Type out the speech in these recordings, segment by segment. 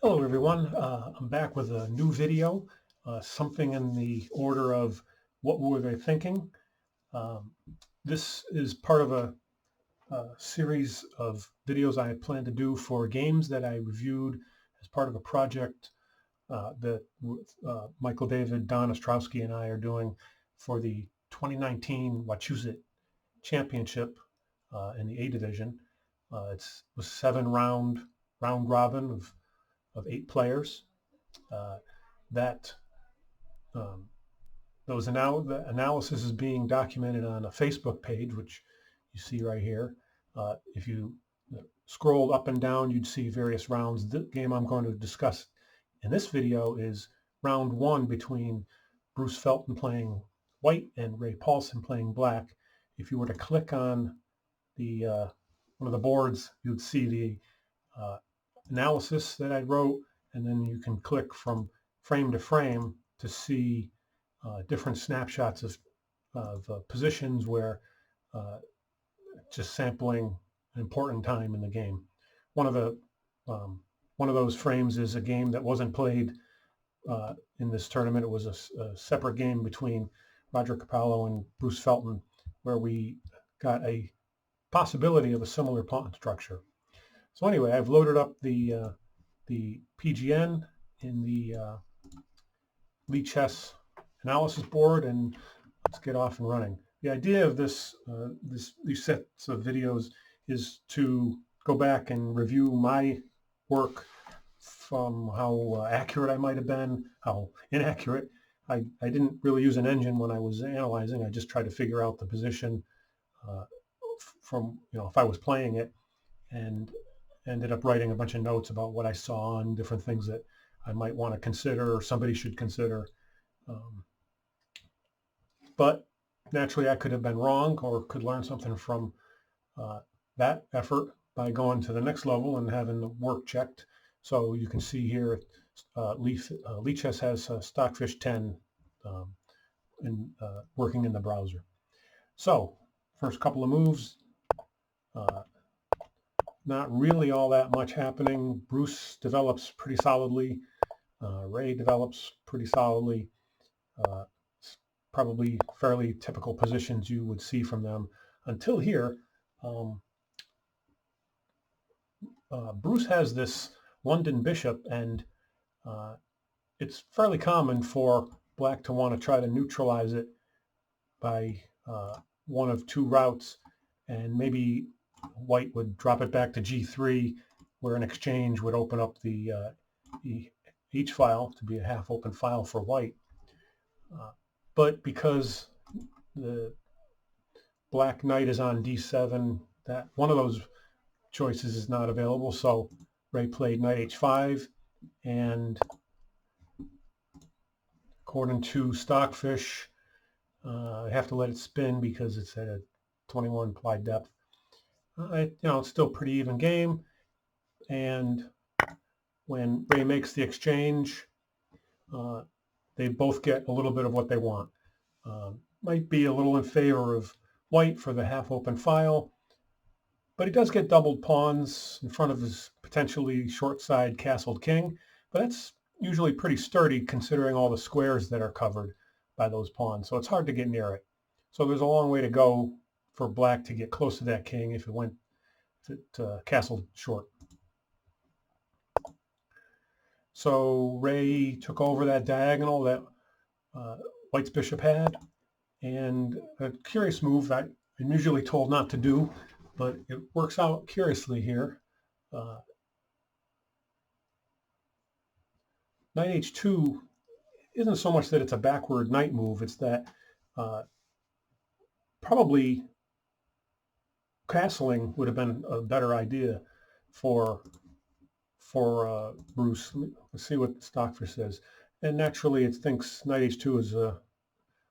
Hello everyone, I'm back with a new video, something in the order of what were they thinking. Um, this is part of a series of videos I plan to do for games that I reviewed as part of a project that Michael David, Don Ostrowski, and I are doing for the 2019 Wachusett Championship in the A Division. It was 7 round robin of 8 players. Uh, that those the analysis is being documented on a Facebook page, which you see right here. If you scroll up and down, you'd see various rounds. The game I'm going to discuss in this video is round 1 between Bruce Felton playing white and Ray Paulson playing black. If you were to click on the one of the boards, you'd see the analysis that I wrote, and then you can click from frame to frame to see different snapshots of positions where just sampling an important time in the game. One of those frames is a game that wasn't played in this tournament. It was a separate game between Roger Capello and Bruce Felton, where we got a possibility of a similar pawn structure. So anyway, I've loaded up the PGN in the Lichess analysis board, and let's get off and running. The idea of these sets of videos is to go back and review my work from how accurate I might have been, how inaccurate. I didn't really use an engine when I was analyzing. I just tried to figure out the position from, if I was playing it, and ended up writing a bunch of notes about what I saw and different things that I might want to consider or somebody should consider. But naturally, I could have been wrong or could learn something from that effort by going to the next level and having the work checked. So you can see here, Lichess has Stockfish 10 working in the browser. So first couple of moves, not really all that much happening. Bruce develops pretty solidly. Ray develops pretty solidly. Probably fairly typical positions you would see from them until here. Bruce has this London bishop, and it's fairly common for black to want to try to neutralize it by one of 2 routes, and maybe white would drop it back to G3, where an exchange would open up the H file to be a half open file for white. But because the black knight is on D7, that one of those choices is not available. So Ray played knight H5, and according to Stockfish, I have to let it spin because it's at a 21 ply depth. It's still pretty even game, and when Ray makes the exchange, they both get a little bit of what they want. Might be a little in favor of white for the half open file, but he does get doubled pawns in front of his potentially short side castled king, but that's usually pretty sturdy considering all the squares that are covered by those pawns, so it's hard to get near it. So there's a long way to go for black to get close to that king if it castled short. So Ray took over that diagonal that white's bishop had, and a curious move that I'm usually told not to do, but it works out curiously here. Knight H2 isn't so much that it's a backward knight move, it's that probably castling would have been a better idea for Bruce. Let's see what Stockfish says. And naturally, it thinks knight H2 is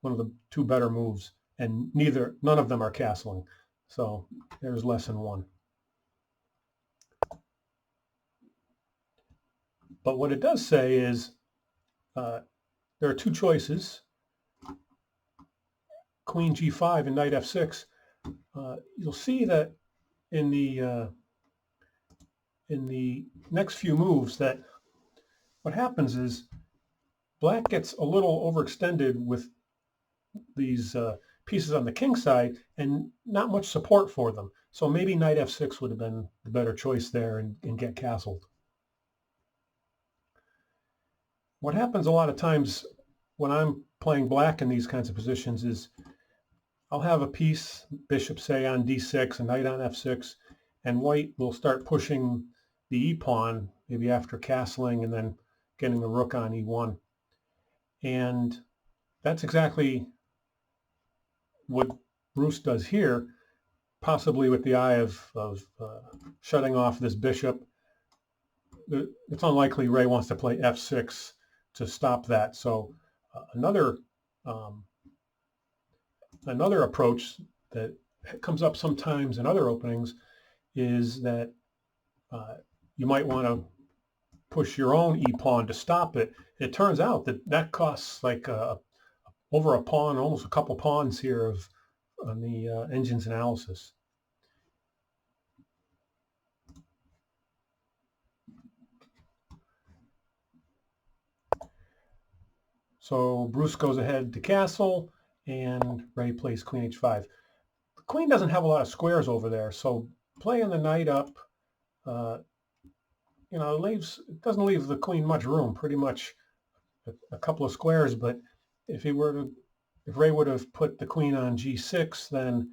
one of the 2 better moves, and none of them are castling. So there's lesson 1. But what it does say is there are 2 choices: Queen G5 and Knight F6. You'll see that in the next few moves that what happens is black gets a little overextended with these pieces on the king side and not much support for them. So maybe knight f6 would have been the better choice there and get castled. What happens a lot of times when I'm playing black in these kinds of positions is I'll have a piece, bishop say on d6, a knight on f6, and white will start pushing the e-pawn, maybe after castling and then getting the rook on e1. And that's exactly what Bruce does here, possibly with the eye of shutting off this bishop. It's unlikely Ray wants to play f6 to stop that. So another approach that comes up sometimes in other openings is that you might want to push your own e-pawn to stop it. It turns out that that costs like over a pawn, almost a couple pawns here on the engine's analysis. So Bruce goes ahead to castle, and Ray plays queen h5. The queen doesn't have a lot of squares over there, so playing the knight up, you know, it doesn't leave the queen much room. Pretty much a couple of squares. But if Ray would have put the queen on g6, then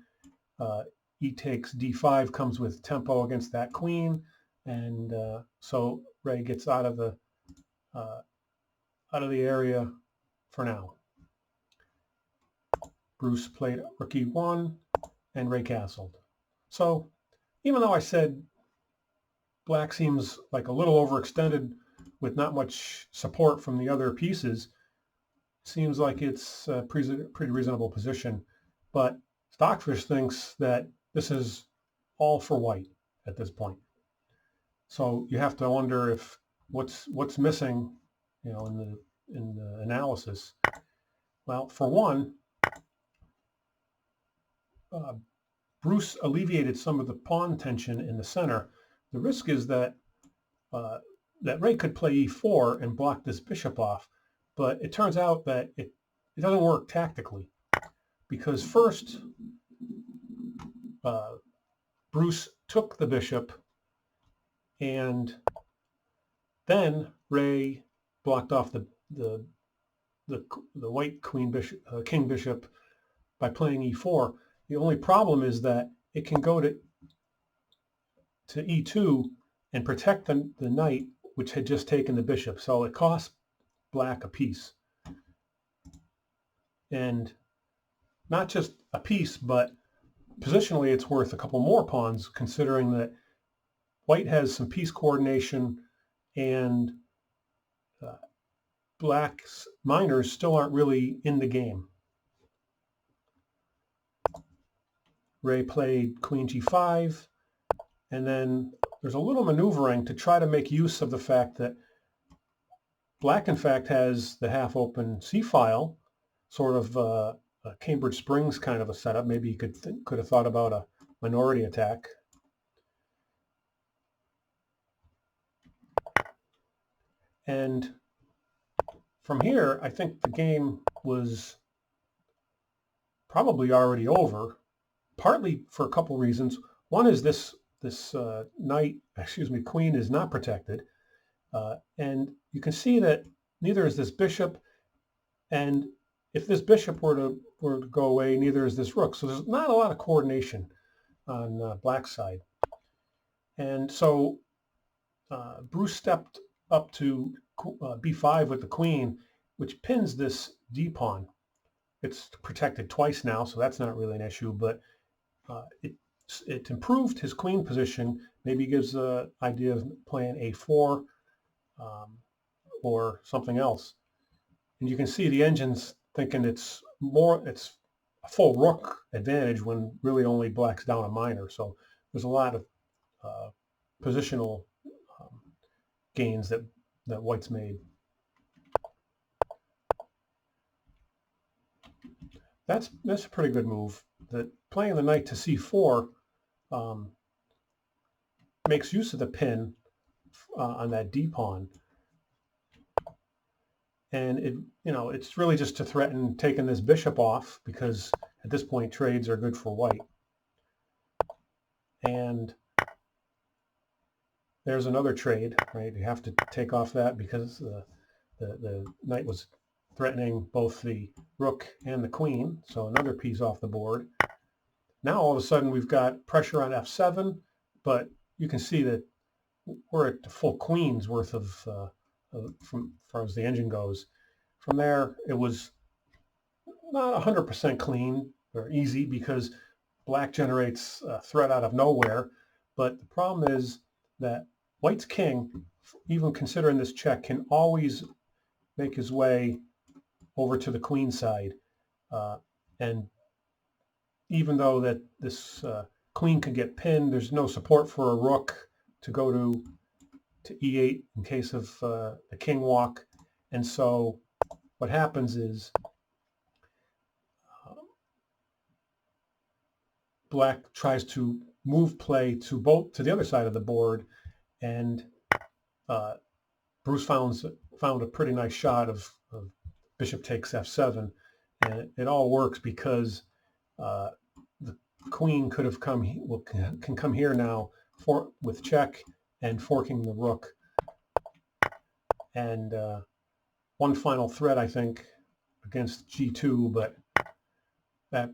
e takes d5 comes with tempo against that queen, and so Ray gets out of the area for now. Bruce played rook e1, and Ray castled. So even though I said black seems like a little overextended with not much support from the other pieces, seems like it's a pretty reasonable position. But Stockfish thinks that this is all for white at this point. So you have to wonder if what's missing, you know, in the analysis. Well, for one, Bruce alleviated some of the pawn tension in the center. The risk is that that Ray could play e4 and block this bishop off, but it turns out that it doesn't work tactically, because first Bruce took the bishop, and then Ray blocked off the white queen bishop king bishop by playing e4. The only problem is that it can go to e2 and protect the knight, which had just taken the bishop. So it costs black a piece. And not just a piece, but positionally it's worth a couple more pawns, considering that white has some piece coordination and black's minors still aren't really in the game. Ray played queen g5, and then there's a little maneuvering to try to make use of the fact that black, in fact, has the half-open c-file, sort of a Cambridge Springs kind of a setup. Maybe you could have thought about a minority attack. And from here, I think the game was probably already over, partly for a couple reasons. One is this queen is not protected. And you can see that neither is this bishop, and if this bishop were to go away, neither is this rook. So there's not a lot of coordination on black's side. And so Bruce stepped up to b5 with the queen, which pins this d-pawn. It's protected twice now, so that's not really an issue, but it improved his queen position. Maybe gives the idea of playing a4 or something else. And you can see the engine's thinking it's a full rook advantage when really only black's down a minor. So there's a lot of positional gains that white's made. That's a pretty good move. That playing the knight to c4 makes use of the pin on that d-pawn. And it's really just to threaten taking this bishop off, because at this point trades are good for white. And there's another trade, right? You have to take off that because the knight was threatening both the rook and the queen. So another piece off the board. Now all of a sudden we've got pressure on f7, but you can see that we're at the full queen's worth of from as far as the engine goes. From there, it was not 100% clean or easy because black generates a threat out of nowhere. But the problem is that white's king, even considering this check, can always make his way over to the queen side. And even though that this queen can get pinned, there's no support for a rook to go to e8 in case of the king walk. And so what happens is black tries to move play to the other side of the board, and Bruce found a pretty nice shot of bishop takes f7, and it all works because the queen could have can come here now with check and forking the rook. And one final threat, I think, against g2, but that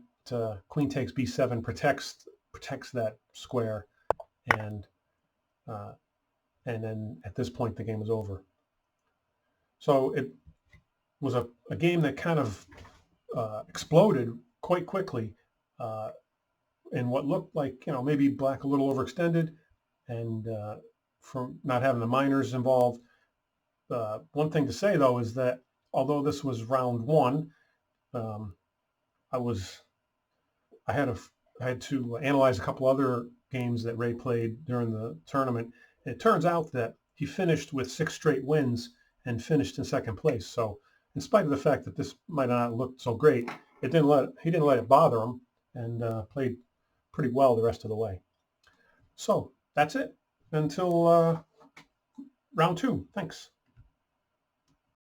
queen takes b7 protects that square, and then at this point the game is over. So it was a game that kind of exploded quite quickly in what looked like, maybe black a little overextended, and from not having the minors involved. One thing to say though is that although this was round one, I had to analyze a couple other games that Ray played during the tournament. And it turns out that he finished with 6 straight wins and finished in second place. So in spite of the fact that this might not look so great, he didn't let it bother him, and played pretty well the rest of the way. So that's it until round 2. Thanks.